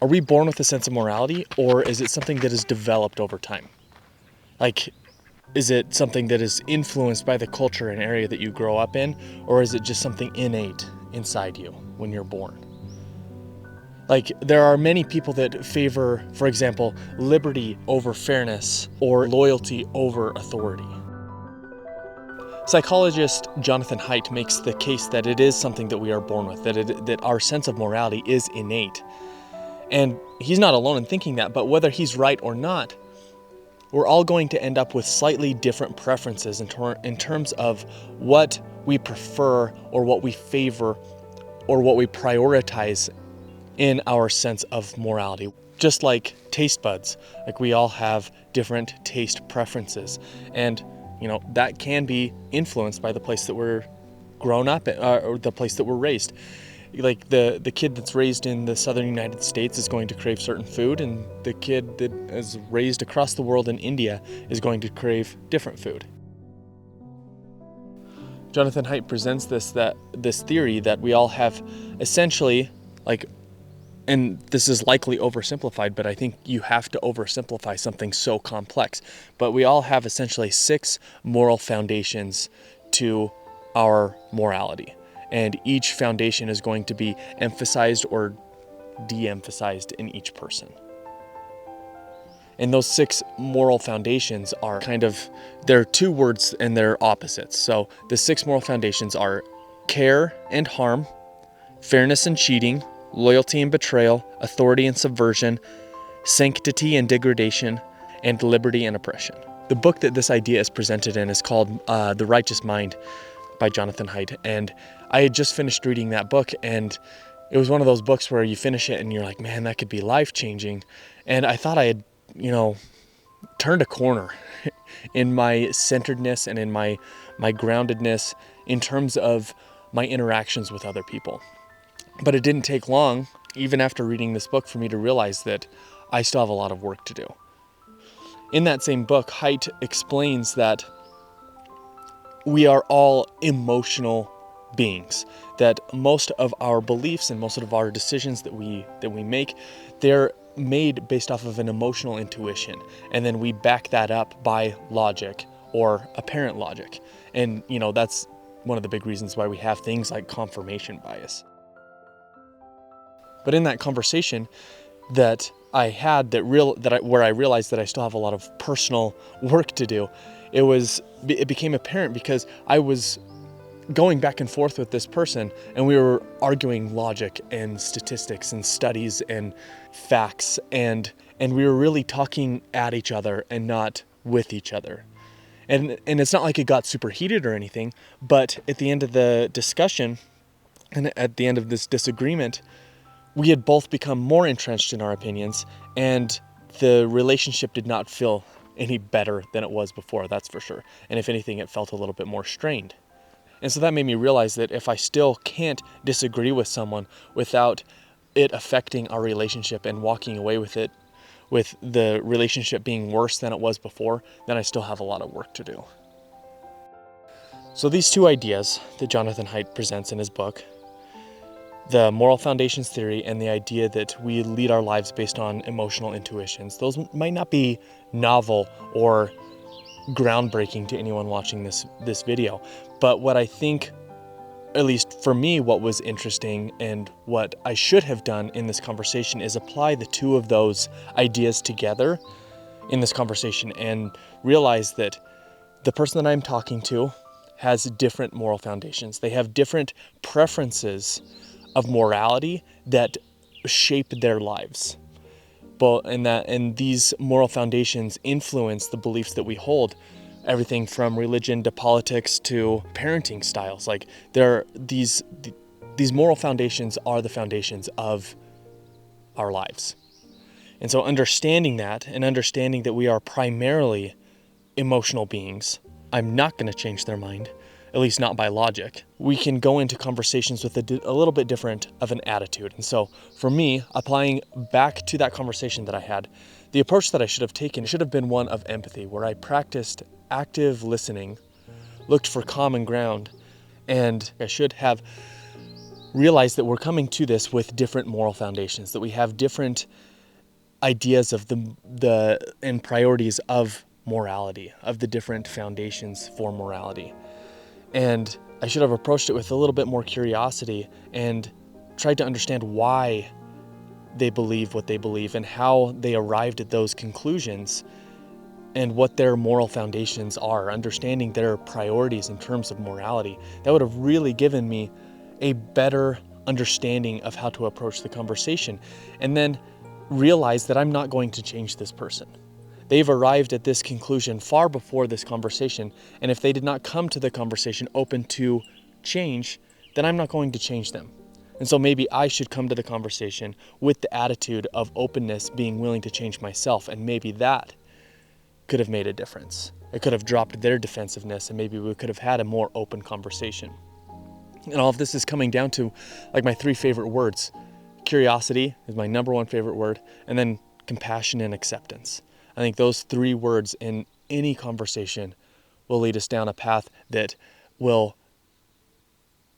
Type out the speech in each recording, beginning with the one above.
are we born with a sense of morality, or is it something that is developed over time? Like, is it something that is influenced by the culture and area that you grow up in, or is it just something innate inside you when you're born? Like, there are many people that favor, for example, liberty over fairness or loyalty over authority. Psychologist Jonathan Haidt makes the case that it is something that we are born with, that our sense of morality is innate. And he's not alone in thinking that, but whether he's right or not, we're all going to end up with slightly different preferences in terms of what we prefer or what we favor or what we prioritize in our sense of morality. Just like taste buds, like we all have different taste preferences. And, that can be influenced by the place that we're grown up in, or the place that we're raised. Like the kid that's raised in the southern United States is going to crave certain food, and the kid that is raised across the world in India is going to crave different food. Jonathan Haidt presents this theory that we all have essentially, and this is likely oversimplified, but I think you have to oversimplify something so complex. But we all have essentially 6 moral foundations to our morality. And each foundation is going to be emphasized or de-emphasized in each person. And those 6 moral foundations are they're 2 words and they're opposites. So the 6 moral foundations are care and harm, fairness and cheating, loyalty and betrayal, authority and subversion, sanctity and degradation, and liberty and oppression. The book that this idea is presented in is called The Righteous Mind by Jonathan Haidt. And I had just finished reading that book, and it was one of those books where you finish it and you're like, man, that could be life-changing. And I thought I had, turned a corner in my centeredness and in my groundedness in terms of my interactions with other people. But it didn't take long, even after reading this book, for me to realize that I still have a lot of work to do. In that same book, Haidt explains that we are all emotional beings, that most of our beliefs and most of our decisions that we make, they're made based off of an emotional intuition, and then we back that up by logic or apparent logic. And that's one of the big reasons why we have things like confirmation bias. But in that conversation that I had where I realized that I still have a lot of personal work to do, it became apparent because I was going back and forth with this person, and we were arguing logic and statistics and studies and facts, and we were really talking at each other and not with each other. And it's not like it got super heated or anything, but at the end of the discussion and at the end of this disagreement, we had both become more entrenched in our opinions, and the relationship did not feel any better than it was before, that's for sure. And if anything, it felt a little bit more strained. And so that made me realize that if I still can't disagree with someone without it affecting our relationship and walking away with it, with the relationship being worse than it was before, then I still have a lot of work to do. So these 2 ideas that Jonathan Haidt presents in his book, the moral foundations theory and the idea that we lead our lives based on emotional intuitions, those might not be novel or groundbreaking to anyone watching this video. But what I think, at least for me, what was interesting and what I should have done in this conversation is apply the 2 of those ideas together in this conversation and realize that the person that I'm talking to has different moral foundations. They have different preferences of morality that shape their lives. And these moral foundations influence the beliefs that we hold, everything from religion to politics to parenting styles. Like these moral foundations are the foundations of our lives. And so understanding that and understanding that we are primarily emotional beings, I'm not going to change their mind, at least not by logic. We can go into conversations with a little bit different of an attitude. And so for me, applying back to that conversation that I had, the approach that I should have taken should have been one of empathy, where I practiced active listening, looked for common ground, and I should have realize that we're coming to this with different moral foundations, that we have different ideas of the and priorities of morality, of the different foundations for morality. And I should have approached it with a little bit more curiosity and tried to understand why they believe what they believe and how they arrived at those conclusions and what their moral foundations are, understanding their priorities in terms of morality. That would have really given me a better understanding of how to approach the conversation, and then realize that I'm not going to change this person. They've arrived at this conclusion far before this conversation, and if they did not come to the conversation open to change, then I'm not going to change them. And so maybe I should come to the conversation with the attitude of openness, being willing to change myself, and maybe that could have made a difference. It could have dropped their defensiveness, and maybe we could have had a more open conversation. And all of this is coming down to like my 3 favorite words. Curiosity is my number 1 favorite word, and then compassion and acceptance. I think those 3 words in any conversation will lead us down a path that will,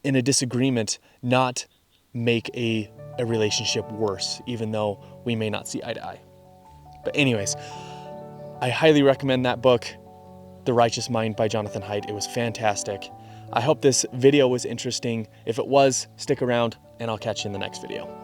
in a disagreement, not make a relationship worse, even though we may not see eye to eye. But anyways, I highly recommend that book, The Righteous Mind by Jonathan Haidt. It was fantastic. I hope this video was interesting. If it was, stick around and I'll catch you in the next video.